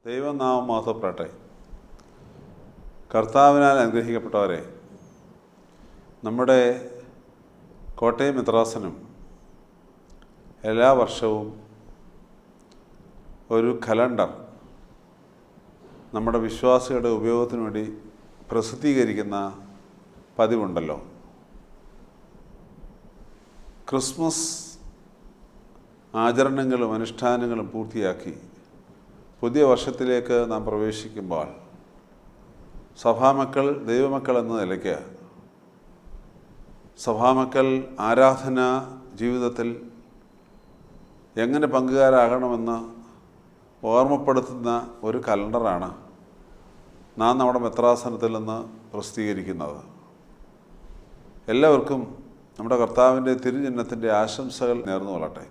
ദൈവനാമം മഹത്വപ്പെടട്ടെ. കർത്താവിനാൽ അനുഗ്രഹിക്കപ്പെട്ടവരെ, നമ്മുടെ കോട്ടയം മെത്രാസനം എല്ലാ വർഷവും ഒരു കലണ്ടർ നമ്മുടെ വിശ്വാസികളുടെ ഉപയോഗത്തിന് വേണ്ടി പ്രസിദ്ധീകരിക്കുന്ന പതിവുണ്ടല്ലോ. ക്രിസ്മസ് ആചരണങ്ങളും അനുഷ്ഠാനങ്ങളും പൂർത്തിയാക്കി പുതിയ വർഷത്തിലേക്ക് നാം പ്രവേശിക്കുമ്പോൾ സഭാമക്കൾ ദൈവമക്കൾ എന്ന നിലയ്ക്ക് സഭാമക്കൾ ആരാധന ജീവിതത്തിൽ എങ്ങനെ പങ്കുകാരാകണമെന്ന് ഓർമ്മപ്പെടുത്തുന്ന ഒരു കലണ്ടറാണ് നാം നമ്മുടെ മെത്രാസനത്തിൽ നിന്ന് പ്രസിദ്ധീകരിക്കുന്നത്. എല്ലാവർക്കും നമ്മുടെ കർത്താവിൻ്റെ തിരുജന്മത്തിൻ്റെ ആശംസകൾ നേർന്നു കൊള്ളട്ടെ.